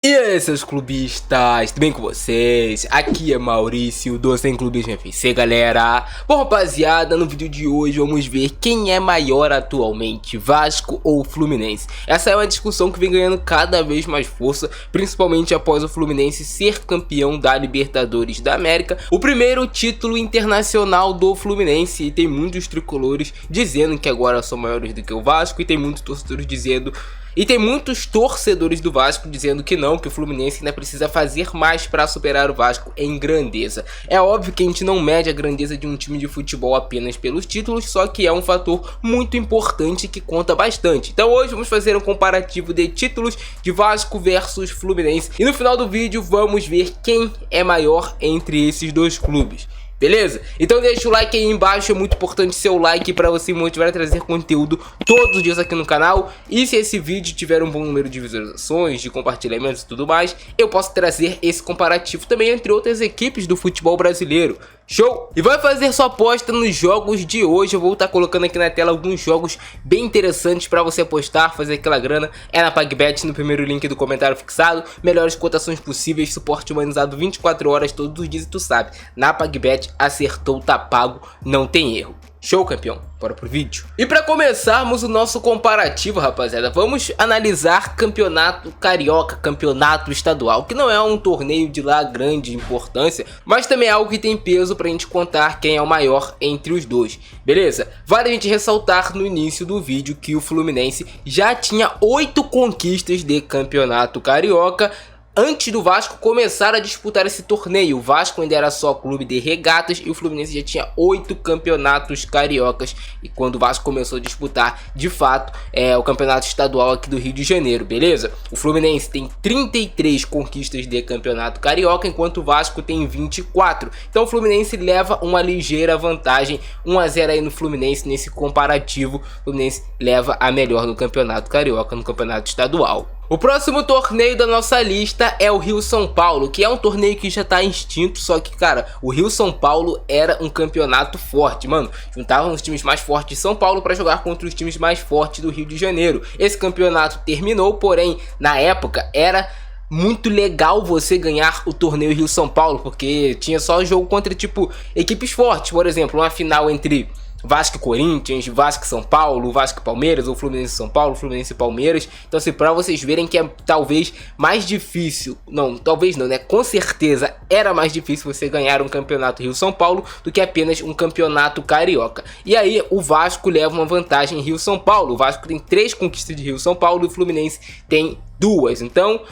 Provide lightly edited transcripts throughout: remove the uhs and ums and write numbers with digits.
E aí, seus clubistas, tudo bem com vocês? Aqui é Maurício do Sem Clubismo FC, galera. Bom, rapaziada, no vídeo de hoje vamos ver quem é maior atualmente, Vasco ou Fluminense. Essa é uma discussão que vem ganhando cada vez mais força, principalmente após o Fluminense ser campeão da Libertadores da América, o primeiro título internacional do Fluminense. E tem muitos tricolores dizendo que agora são maiores do que o Vasco, e tem muitos torcedores dizendo... E tem muitos torcedores do Vasco dizendo que não, que o Fluminense ainda precisa fazer mais para superar o Vasco em grandeza. É óbvio que a gente não mede a grandeza de um time de futebol apenas pelos títulos, só que é um fator muito importante que conta bastante. Então hoje vamos fazer um comparativo de títulos de Vasco versus Fluminense. E no final do vídeo vamos ver quem é maior entre esses dois clubes. Beleza? Então deixa o like aí embaixo, é muito importante seu like para você me motivar a trazer conteúdo todos os dias aqui no canal. E se esse vídeo tiver um bom número de visualizações, de compartilhamentos e tudo mais, eu posso trazer esse comparativo também entre outras equipes do futebol brasileiro. Show? E vai fazer sua aposta nos jogos de hoje. Eu vou estar colocando aqui na tela alguns jogos bem interessantes para você apostar, fazer aquela grana. É na PagBet, no primeiro link do comentário fixado. Melhores cotações possíveis, suporte humanizado 24 horas todos os dias, e tu sabe, na PagBet acertou, tá pago, não tem erro. Show, campeão? Bora pro vídeo. E para começarmos o nosso comparativo, rapaziada, vamos analisar campeonato carioca, campeonato estadual, que não é um torneio de lá grande importância, mas também é algo que tem peso pra gente contar quem é o maior entre os dois, beleza? Vale a gente ressaltar no início do vídeo que o Fluminense já tinha 8 conquistas de campeonato carioca, antes do Vasco começar a disputar esse torneio. O Vasco ainda era só clube de regatas e o Fluminense já tinha 8 campeonatos cariocas. E quando o Vasco começou a disputar, de fato, o campeonato estadual aqui do Rio de Janeiro, beleza? O Fluminense tem 33 conquistas de campeonato carioca, enquanto o Vasco tem 24. Então o Fluminense leva uma ligeira vantagem, 1 a 0 aí no Fluminense nesse comparativo. O Fluminense leva a melhor no campeonato carioca, no campeonato estadual. O próximo torneio da nossa lista é o Rio-São Paulo, que é um torneio que já tá extinto, só que, cara, o Rio-São Paulo era um campeonato forte, mano. Juntavam os times mais fortes de São Paulo para jogar contra os times mais fortes do Rio de Janeiro. Esse campeonato terminou, porém, na época, era muito legal você ganhar o torneio Rio-São Paulo, porque tinha só jogo contra, tipo, equipes fortes. Por exemplo, uma final entre Vasco e Corinthians, Vasco e São Paulo, Vasco e Palmeiras, ou Fluminense e São Paulo, Fluminense e Palmeiras. Então assim, pra vocês verem que é talvez mais difícil, não, talvez não, né, com certeza era mais difícil você ganhar um campeonato Rio-São Paulo do que apenas um campeonato carioca. E aí o Vasco leva uma vantagem em Rio-São Paulo. O Vasco tem 3 conquistas de Rio-São Paulo e o Fluminense tem 2. Então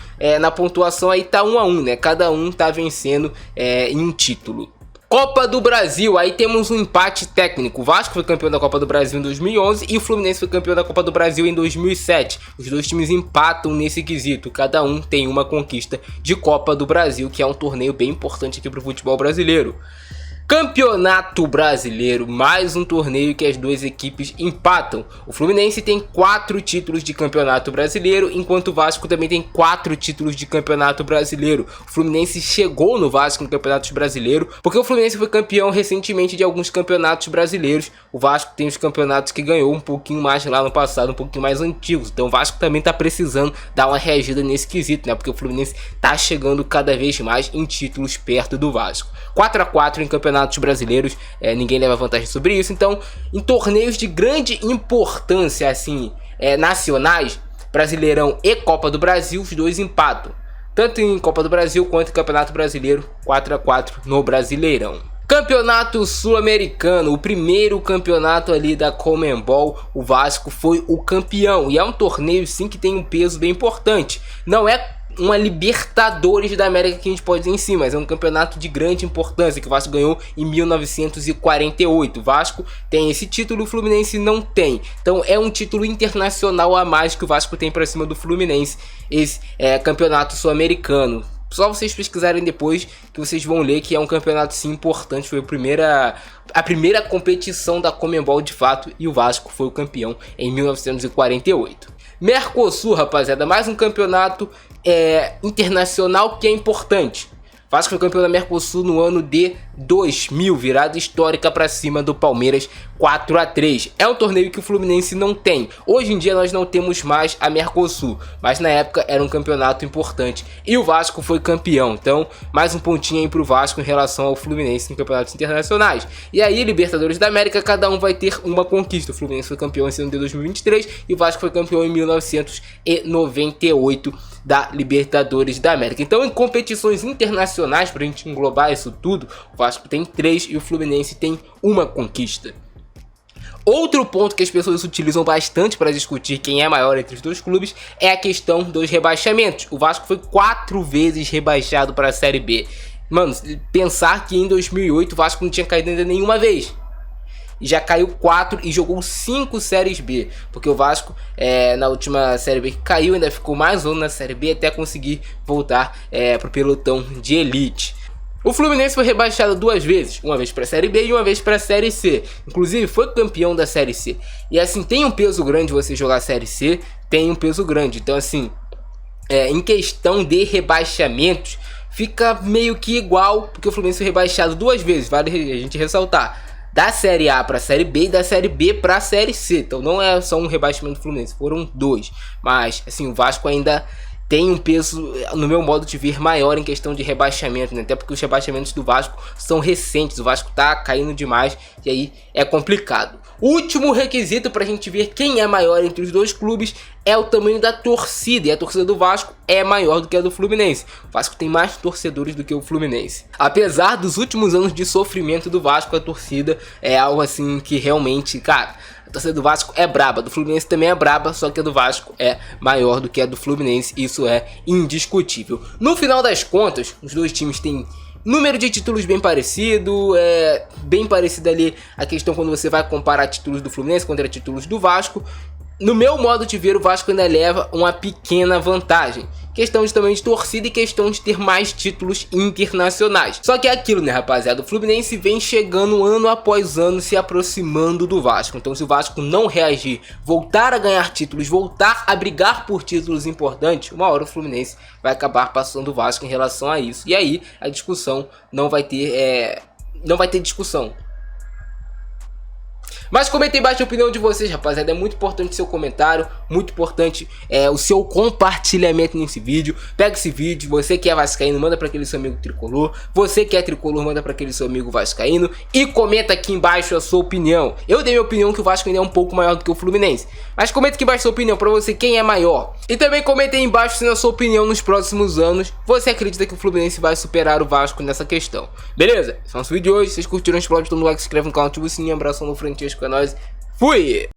na pontuação aí tá 1 a 1, né, cada um tá vencendo em um título. Copa do Brasil, aí temos um empate técnico. O Vasco foi campeão da Copa do Brasil em 2011 e o Fluminense foi campeão da Copa do Brasil em 2007. Os dois times empatam nesse quesito, cada um tem uma conquista de Copa do Brasil, que é um torneio bem importante aqui para o futebol brasileiro. Campeonato Brasileiro, mais um torneio que as duas equipes empatam. O Fluminense tem 4 títulos de Campeonato Brasileiro, enquanto o Vasco também tem 4 títulos de Campeonato Brasileiro. O Fluminense chegou no Vasco no Campeonato Brasileiro, porque o Fluminense foi campeão recentemente de alguns campeonatos brasileiros. O Vasco tem os campeonatos que ganhou um pouquinho mais lá no passado, um pouquinho mais antigos. Então o Vasco também tá precisando dar uma reagida nesse quesito, né? Porque o Fluminense tá chegando cada vez mais em títulos perto do Vasco. 4 a 4 em campeonatos brasileiros, ninguém leva vantagem sobre isso. Então, em torneios de grande importância, assim, nacionais, Brasileirão e Copa do Brasil, os dois empatam. Tanto em Copa do Brasil quanto em Campeonato Brasileiro, 4 a 4 no Brasileirão. Campeonato Sul-Americano, o primeiro campeonato ali da Conmebol, o Vasco foi o campeão. E é um torneio sim que tem um peso bem importante. Não é uma Libertadores da América que a gente pode dizer em si, mas é um campeonato de grande importância que o Vasco ganhou em 1948. O Vasco tem esse título, o Fluminense não tem. Então é um título internacional a mais que o Vasco tem para cima do Fluminense. Esse campeonato sul-americano. Só vocês pesquisarem depois que vocês vão ler que é um campeonato sim importante. Foi a primeira competição da Conmebol de fato, e o Vasco foi o campeão em 1948. Mercosul, rapaziada, mais um campeonato internacional que é importante. Vasco foi campeão da Mercosul no ano de 2000, virada histórica para cima do Palmeiras, 4-3. É um torneio que o Fluminense não tem. Hoje em dia nós não temos mais a Mercosul, mas na época era um campeonato importante e o Vasco foi campeão. Então, mais um pontinho aí pro Vasco em relação ao Fluminense em campeonatos internacionais. E aí, Libertadores da América, cada um vai ter uma conquista. O Fluminense foi campeão esse ano de 2023 e o Vasco foi campeão em 1998 da Libertadores da América. Então, em competições internacionais, pra gente englobar isso tudo, o Vasco tem 3 e o Fluminense tem uma conquista. Outro ponto que as pessoas utilizam bastante para discutir quem é maior entre os dois clubes é a questão dos rebaixamentos. O Vasco foi 4 vezes rebaixado para a Série B. Mano, pensar que em 2008 o Vasco não tinha caído ainda nenhuma vez. E já caiu 4 e jogou 5 séries B. Porque o Vasco, na última Série B que caiu, ainda ficou mais um na Série B até conseguir voltar para o pelotão de elite. O Fluminense foi rebaixado 2 vezes, uma vez para a Série B e uma vez para a Série C. Inclusive foi campeão da Série C. E assim, tem um peso grande você jogar a Série C, tem um peso grande. Então assim, em questão de rebaixamentos, fica meio que igual, porque o Fluminense foi rebaixado 2 vezes, vale a gente ressaltar. Da Série A para a Série B e da Série B para a Série C. Então não é só um rebaixamento do Fluminense, foram 2. Mas assim, o Vasco ainda tem um peso, no meu modo de ver, maior em questão de rebaixamento, né? Até porque os rebaixamentos do Vasco são recentes, o Vasco tá caindo demais e aí é complicado. O último requisito para a gente ver quem é maior entre os dois clubes é o tamanho da torcida, e a torcida do Vasco é maior do que a do Fluminense. O Vasco tem mais torcedores do que o Fluminense. Apesar dos últimos anos de sofrimento do Vasco, a torcida é algo assim que realmente, cara, a torcida do Vasco é braba, do Fluminense também é braba, só que a do Vasco é maior do que a do Fluminense, isso é indiscutível. No final das contas, os dois times têm número de títulos bem parecido, bem parecido ali a questão quando você vai comparar títulos do Fluminense contra títulos do Vasco. No meu modo de ver, o Vasco ainda leva uma pequena vantagem. Questão de tamanho de torcida e questão de ter mais títulos internacionais. Só que é aquilo, né, rapaziada? O Fluminense vem chegando ano após ano, se aproximando do Vasco. Então, se o Vasco não reagir, voltar a ganhar títulos, voltar a brigar por títulos importantes, uma hora o Fluminense vai acabar passando o Vasco em relação a isso. E aí, a discussão não vai ter discussão. Mas comenta aí embaixo a opinião de vocês, rapaziada. É muito importante o seu comentário, muito importante o seu compartilhamento nesse vídeo. Pega esse vídeo, você que é vascaíno, manda para aquele seu amigo tricolor. Você que é tricolor, manda para aquele seu amigo vascaíno. E comenta aqui embaixo a sua opinião. Eu dei minha opinião que o Vasco ainda é um pouco maior do que o Fluminense. Mas comenta aqui embaixo a sua opinião, para você quem é maior. E também comenta aí embaixo se na sua opinião nos próximos anos você acredita que o Fluminense vai superar o Vasco nessa questão. Beleza? Esse é o nosso vídeo de hoje. Se vocês curtiram, explode todo mundo like, se inscreve no canal, ativa o sininho, abração no frente. Com nós, fui!